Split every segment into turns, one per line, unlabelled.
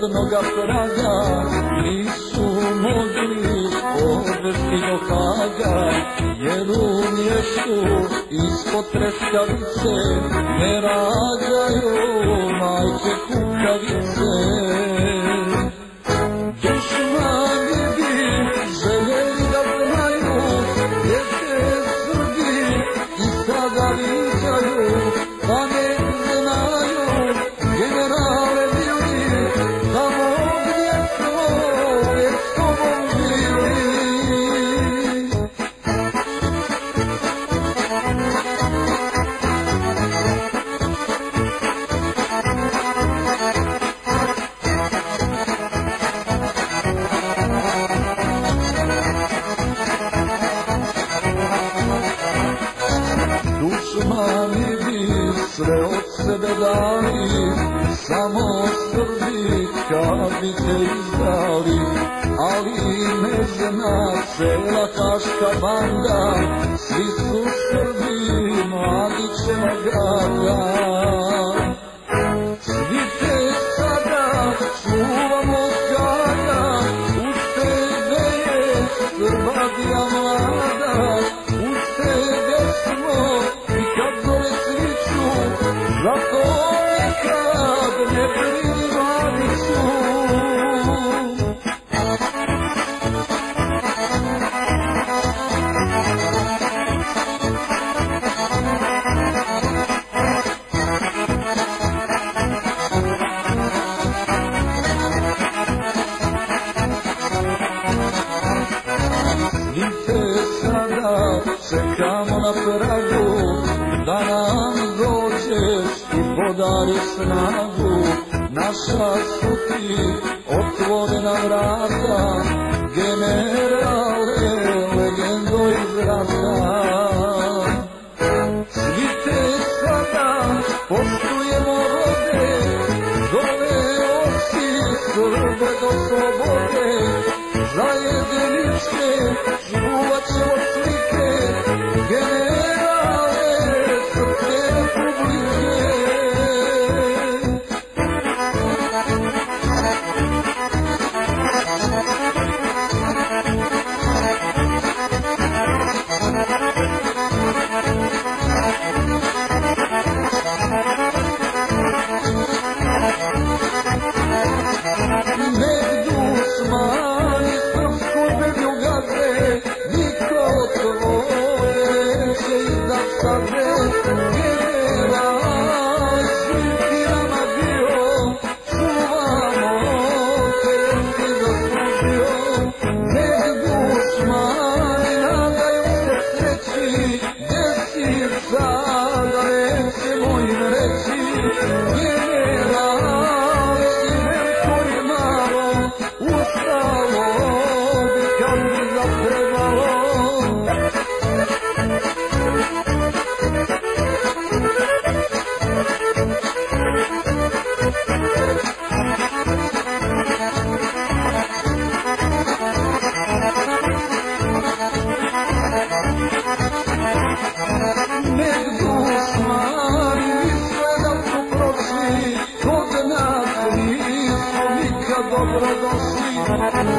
rodnoga praga nisu mogli odvesti do Haga, jer u mjestu ispod treskavice ne rađaju majke kukavice. Dušmani bi željeli da znaju gdje se Srbi i sada viđaju, pa ne znaju generale bili tamo gdje svoje s tobom bili. Dušmani bi sve od sebe dali, samo Srbi kad bi te izdali, ali ne zna cela haška banda, svi su Srbi Mladićeva grada. Svi te sada čuvamo kada, uz tebe je Srbadija mlada, uz tebe smo i kad zove sviću, zato nikad ne brini Mladiću. Čekamo na pragu da nam dođeš i podari snagu, naša su ti otvorena vrata, generale, legendo iz rata. Svi te sada poštujemo rode, doveo si Srbe do slobode, zajedničke čuvat ćemo slike, generale Srpske republike. Nek dušmani srpsku zemlju gaze, niko tvoje neće iznad saze. Generale, sin ti nama bio, čuvamo te jer si zaslužio. Nek dušmani nadaju se sreći, gdje si sada nećemo im reći. Generale, ustalo bi kad bi zatrebalo. Nek dušmani misle da su prošli, kod nas nisu nikad dobro došli.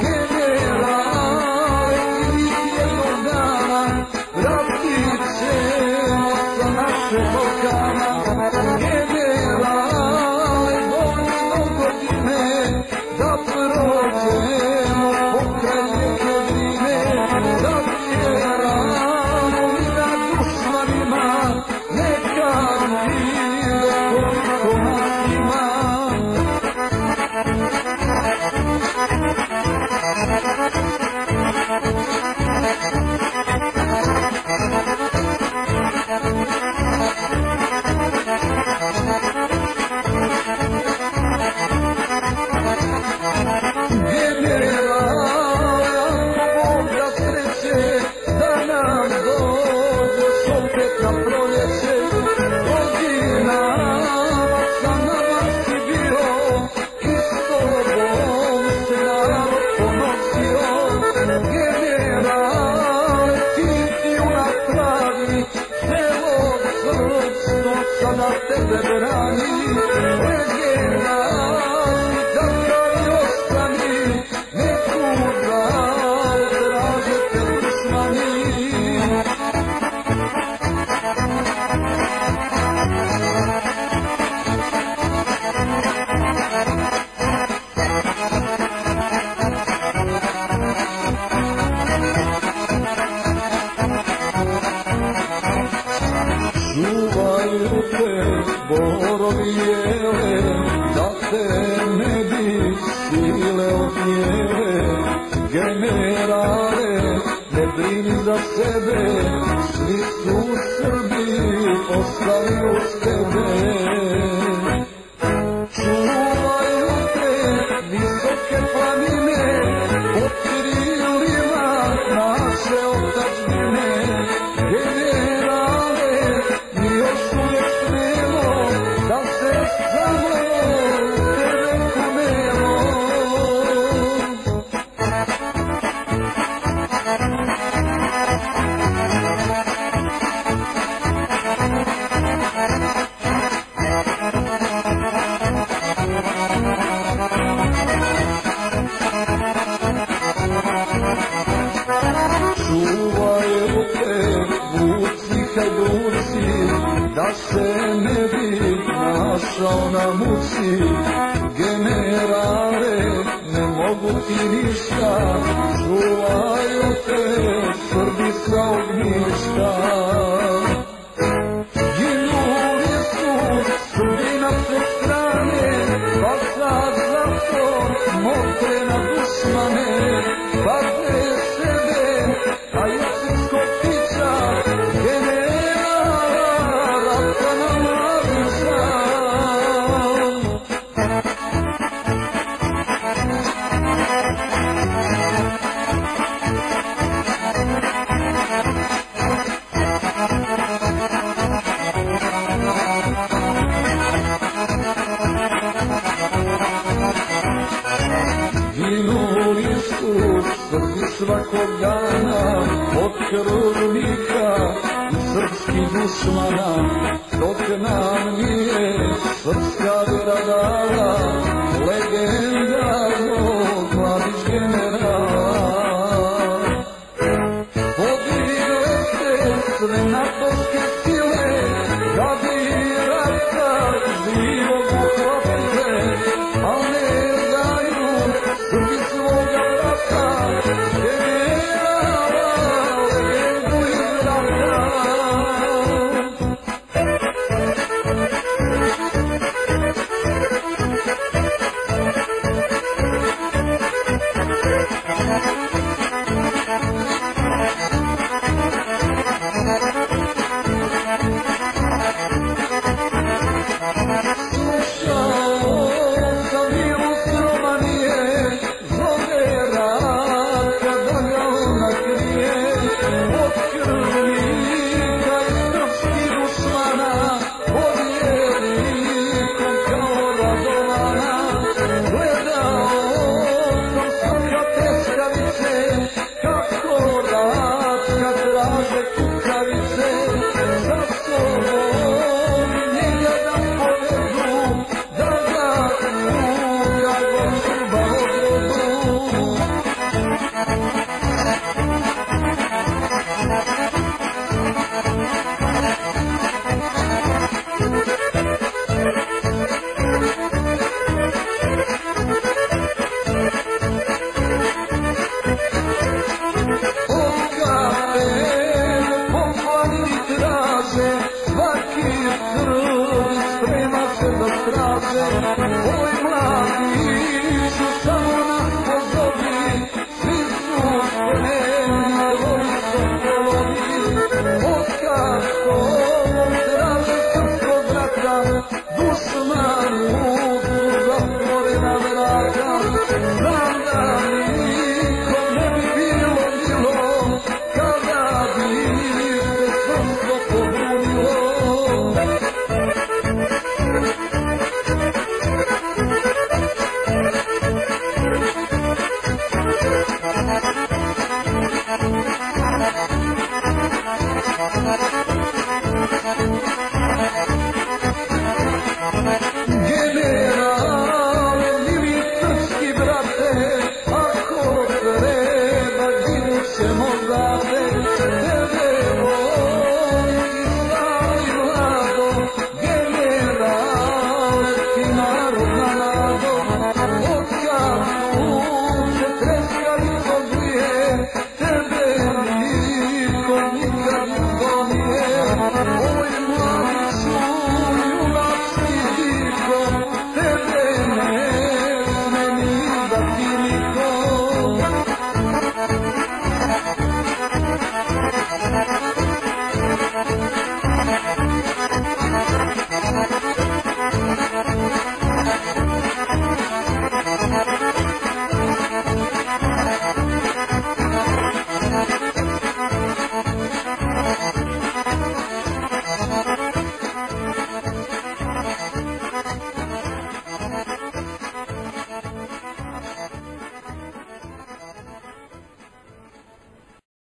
Generale, njih jednog dana vratit ćemo sa naše Balkana. Generale, vojno godine da prođemo pokraj rijeke Drine, da vjeramo i da dušmanima nekad vide koliko nas ima. čuvaju te borovi jele, da te ne bi sile odnijele. Generale, ne brini za sebe, svi su Srbi ostali uz tebe. Čuvaju te visoke planine, pod krilima naše otadžbine. Generale, mi još uvijek smemo da se samo tebe kunemo. Čuvaju te vuci hajduci, da se ne bi našao na muci. Generale, ne mogu ti ništa, čuvaju te Srbi sa ognjišta. Ginuli su Srbi na sve strane, pa sad zato motre na dušmane. Pate sebe, a Josipsko ptica, generala, rata nam lavica. Ginuli su Srbi svakog dana, od krvnika i srpskih dušmana, dok nam nije srpska vera dala legendarnog Mladić generala. Podigle se sve natovske sile, da bi rata živog uhvatile, al ne daju Srbi svoga brata, generala, legendu iz rata. Slušao sam virus Romanije, zove rat kada ga ona krije. Od krvnika i srpskih dušmana, pod jelikom kao Radovana. Gledao sam svaka peskavice, kako ratka traže kukavice. Za sobom njega da povedu, da ga kako Srba odvedu. Svaki Srbi sprema se da straže, oj mladi